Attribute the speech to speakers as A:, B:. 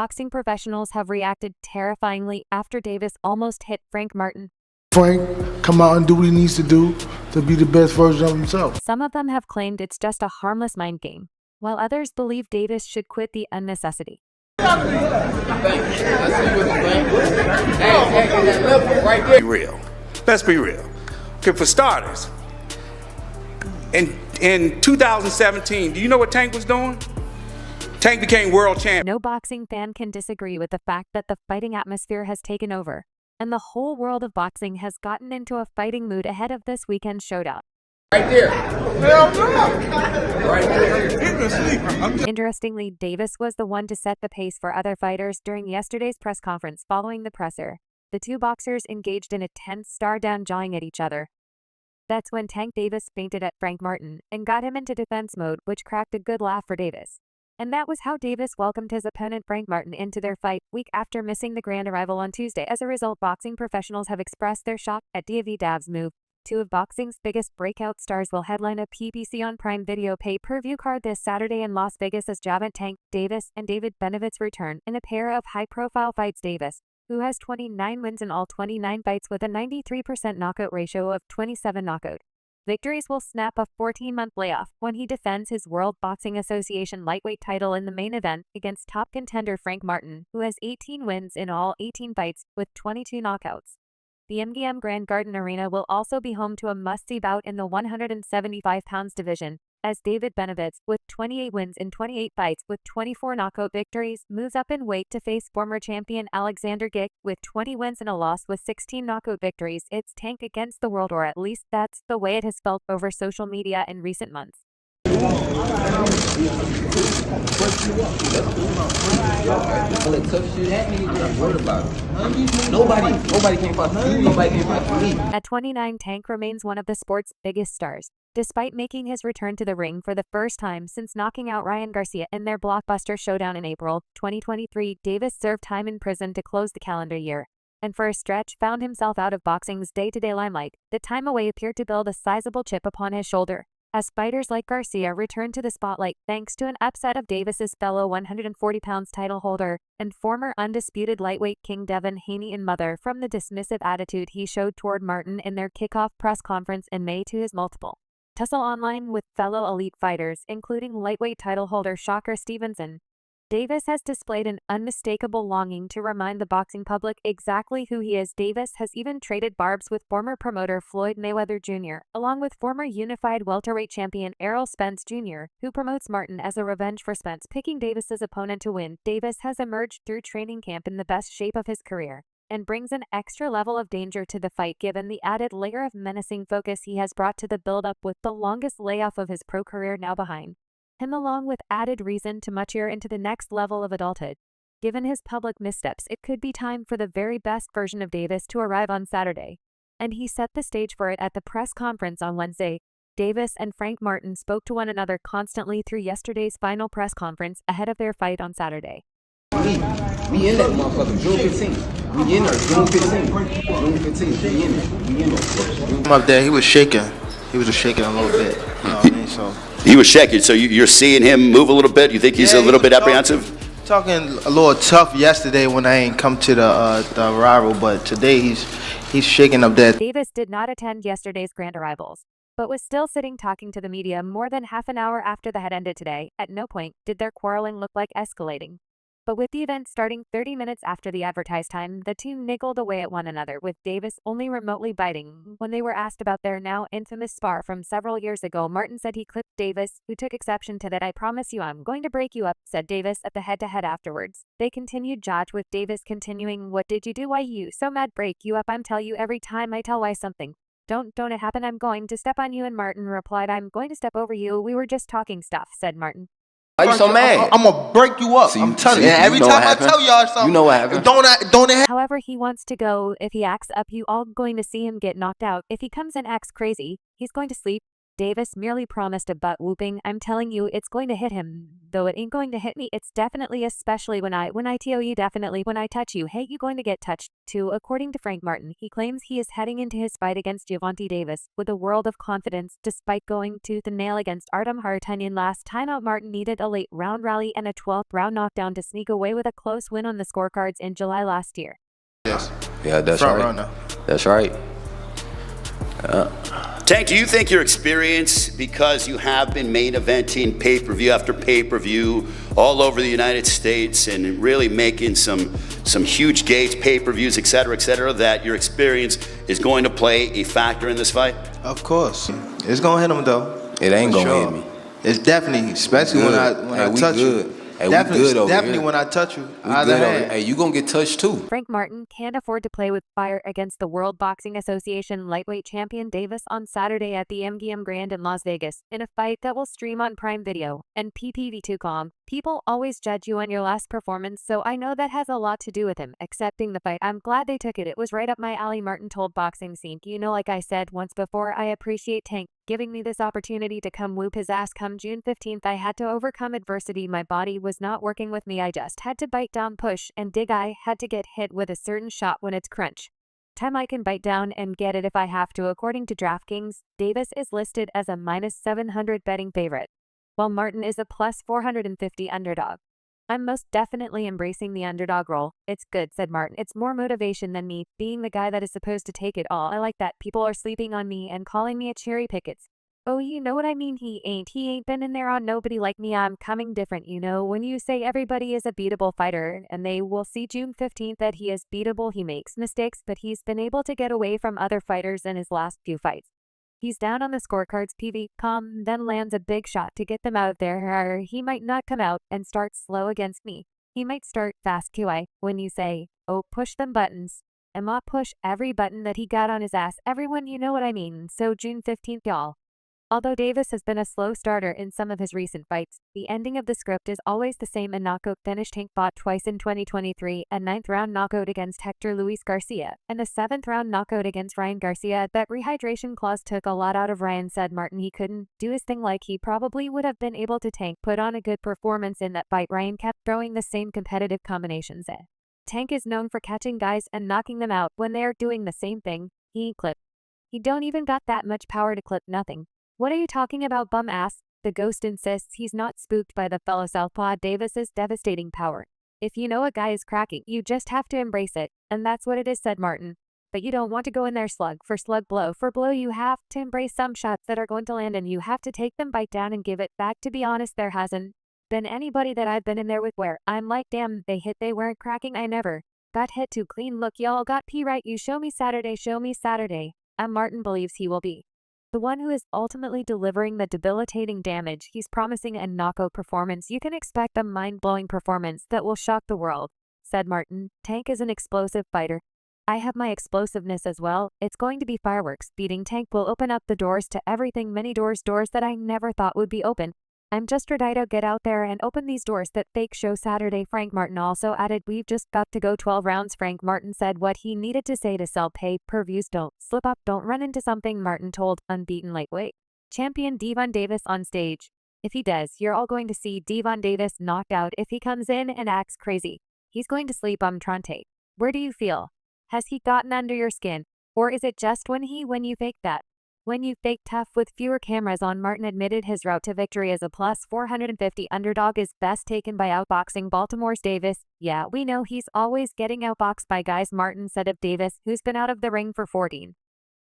A: boxing professionals have reacted terrifyingly after Davis almost hit Frank Martin.
B: Frank, come out and do what he needs to do to be the best version of himself.
A: Some of them have claimed it's just a harmless mind game, while others believe Davis should quit the unnecessity.
C: Be real. Let's be real. Okay, for starters, in 2017, do you know what Tank was doing? Tank became world champion.
A: No boxing fan can disagree with the fact that the fighting atmosphere has taken over, and the whole world of boxing has gotten into a fighting mood ahead of this weekend's showdown.
C: Right there. Right there.
A: Interestingly, Davis was the one to set the pace for other fighters during yesterday's press conference following the presser. The two boxers engaged in a tense stare-down, jawing at each other. That's when Tank Davis feinted at Frank Martin and got him into defense mode, which cracked a good laugh for Davis. And that was how Davis welcomed his opponent Frank Martin into their fight week after missing the grand arrival on Tuesday. As a result, boxing professionals have expressed their shock at Dav's move. Two of boxing's biggest breakout stars will headline a PBC on Prime Video pay-per-view card this Saturday in Las Vegas as Gervonta Tank Davis and David Benavidez return in a pair of high-profile fights. Davis, who has 29 wins in all 29 fights with a 93% knockout ratio of 27 knockout victories, will snap a 14-month layoff when he defends his World Boxing Association lightweight title in the main event against top contender Frank Martin, who has 18 wins in all 18 fights with 22 knockouts. The MGM Grand Garden Arena will also be home to a must-see bout in the 175 pounds division, as David Benavidez, with 28 wins in 28 fights with 24 knockout victories, moves up in weight to face former champion Alexander Gick, with 20 wins and a loss with 16 knockout victories. It's Tank against the world, or at least that's the way it has felt over social media in recent months.
D: Nobody came for me.
A: At 29, Tank remains one of the sport's biggest stars, despite making his return to the ring for the first time since knocking out Ryan Garcia in their blockbuster showdown in April 2023. Davis served time in prison to close the calendar year, and for a stretch found himself out of boxing's day-to-day limelight. The time away appeared to build a sizable chip upon his shoulder, as fighters like Garcia returned to the spotlight thanks to an upset of Davis's fellow 140 pounds title holder and former undisputed lightweight king Devin Haney and Mother from the dismissive attitude he showed toward Martin in their kickoff press conference in May to his multiple tussle online with fellow elite fighters, including lightweight title holder Shocker Stevenson. Davis has displayed an unmistakable longing to remind the boxing public exactly who he is. Davis has even traded barbs with former promoter Floyd Mayweather Jr., along with former unified welterweight champion Errol Spence Jr., who promotes Martin as a revenge for Spence picking Davis's opponent to win. Davis has emerged through training camp in the best shape of his career, and brings an extra level of danger to the fight given the added layer of menacing focus he has brought to the build-up, with the longest layoff of his pro career now behind him, along with added reason to mature into the next level of adulthood. Given his public missteps, it could be time for the very best version of Davis to arrive on Saturday, and he set the stage for it at the press conference on Wednesday. Davis and Frank Martin spoke to one another constantly through yesterday's final press conference ahead of their fight on Saturday.
D: We in that motherfucker, June 15th. We in there, June 15th. June 15th, we in there. We in there.
E: Up there, he was shaking. He was shaking a little bit. You know what I mean? So
F: he was shaking. So you're seeing him move a little bit. You think he's a little bit apprehensive?
E: Talking a little tough yesterday when I ain't come to the arrival, but today he's shaking up there.
A: Davis did not attend yesterday's grand arrivals, but was still sitting talking to the media more than half an hour after the had ended today. At no point did their quarreling look like escalating. But with the event starting 30 minutes after the advertised time, the two niggled away at one another, with Davis only remotely biting. When they were asked about their now infamous spar from several years ago, Martin said he clipped Davis, who took exception to that. "I promise you I'm going to break you up," said Davis at the head-to-head afterwards. They continued judge, with Davis continuing, "What did you do? Why you so mad? Break you up? I'm tell you every time I tell why something. Don't it happen, I'm going to step on you." And Martin replied, "I'm going to step over you. We were just talking stuff," said Martin.
E: Why you so mad? I'm gonna break you up. I'm telling you. Every time I tell y'all something, you know what happened. Don't it happen?
A: However, he wants to go. If he acts up, you all going to see him get knocked out. If he comes and acts crazy, he's going to sleep. Davis merely promised a butt whooping. I'm telling you, it's going to hit him. Though it ain't going to hit me, it's definitely, especially when I tell you, definitely when I touch you. Hey, you going to get touched too. According to Frank Martin, he claims he is heading into his fight against Gervonta Davis with a world of confidence, despite going tooth and nail against Artem Harutyunyan last time out. Martin needed a late round rally and a 12th round knockdown to sneak away with a close win on the scorecards in July last year.
E: Yes.
F: Yeah, that's
E: Front
F: right.
E: runner.
F: That's right. Tank, do you think your experience, because you have been main eventing pay-per-view after pay-per-view all over the United States and really making some huge gates, pay-per-views, et cetera, that your experience is going to play a factor in this fight?
E: Of course. It's going to hit him, though.
G: It ain't
E: For
G: gonna
E: sure.
G: hit me.
E: It's definitely, especially when I touch you.
G: Hey, we
E: Definitely,
G: good over
E: definitely
G: here.
E: when I touch you.
G: We
E: Either
G: good over
E: hand.
G: Hey, you gonna get touched too.
A: Frank Martin can't afford to play with fire against the World Boxing Association lightweight champion Davis on Saturday at the MGM Grand in Las Vegas, in a fight that will stream on Prime Video and PPV2.com. People always judge you on your last performance, so I know that has a lot to do with him accepting the fight. I'm glad they took it. It was right up my alley, Martin told Boxing Scene. You know, like I said once before, I appreciate Tank giving me this opportunity to come whoop his ass. Come June 15th, I had to overcome adversity. My body was not working with me. I just had to bite down, push, and dig. I had to get hit with a certain shot when it's crunch time. I can bite down and get it if I have to. According to DraftKings, Davis is listed as a -700 betting favorite, while Martin is a +450 underdog. I'm most definitely embracing the underdog role. It's good, said Martin. It's more motivation than me being the guy that is supposed to take it all. I like that people are sleeping on me and calling me a cherry pickets. Oh, you know what I mean? He ain't been in there on nobody like me. I'm coming different, you know. When you say everybody is a beatable fighter, and they will see June 15th that he is beatable, he makes mistakes, but he's been able to get away from other fighters in his last few fights. He's down on the scorecards, PV.com, then lands a big shot to get them out of there. Or he might not come out and start slow against me. He might start fast QI. When you say, oh, push them buttons, I'ma push every button that he got on his ass. Everyone, you know what I mean. So June 15th, y'all. Although Davis has been a slow starter in some of his recent fights, the ending of the script is always the same. A knockout finish. Tank fought twice in 2023, a 9th round knockout against Hector Luis Garcia, and a 7th round knockout against Ryan Garcia. That rehydration clause took a lot out of Ryan, said Martin. He couldn't do his thing like he probably would have been able to. Tank put on a good performance in that fight. Ryan kept throwing the same competitive combinations. Tank is known for catching guys and knocking them out when they are doing the same thing. He clipped. He don't even got that much power to clip nothing. What are you talking about, bum ass? The Ghost insists he's not spooked by the fellow southpaw Davis's devastating power. If you know a guy is cracking, you just have to embrace it, and that's what it is, said Martin. But you don't want to go in there slug for slug, blow for blow. You have to embrace some shots that are going to land, and you have to take them, bite down, and give it back. To be honest, there hasn't been anybody that I've been in there with where I'm like, damn, they hit, they weren't cracking. I never got hit too clean. Look, y'all got P right. You show me Saturday, show me Saturday. And Martin believes he will be the one who is ultimately delivering the debilitating damage. He's promising a knockout performance. You can expect a mind-blowing performance that will shock the world, said Martin. Tank is an explosive fighter. I have my explosiveness as well. It's going to be fireworks. Beating Tank will open up the doors to everything, many doors that I never thought would be open. I'm just ready to get out there and open these doors that fake show Saturday. Frank Martin also added, we've just got to go 12 rounds. Frank Martin said what he needed to say to sell pay-per-views. Don't slip up, don't run into something, Martin told unbeaten lightweight champion Devon Davis on stage. If he does, you're all going to see Devon Davis knocked out. If he comes in and acts crazy, he's going to sleep on Trante. Where do you feel? Has he gotten under your skin? Or is it just when you fake that? When you fake tough with fewer cameras on. Martin admitted his route to victory as a +450 underdog is best taken by outboxing Baltimore's Davis. Yeah, we know he's always getting outboxed by guys, Martin said of Davis, who's been out of the ring for 14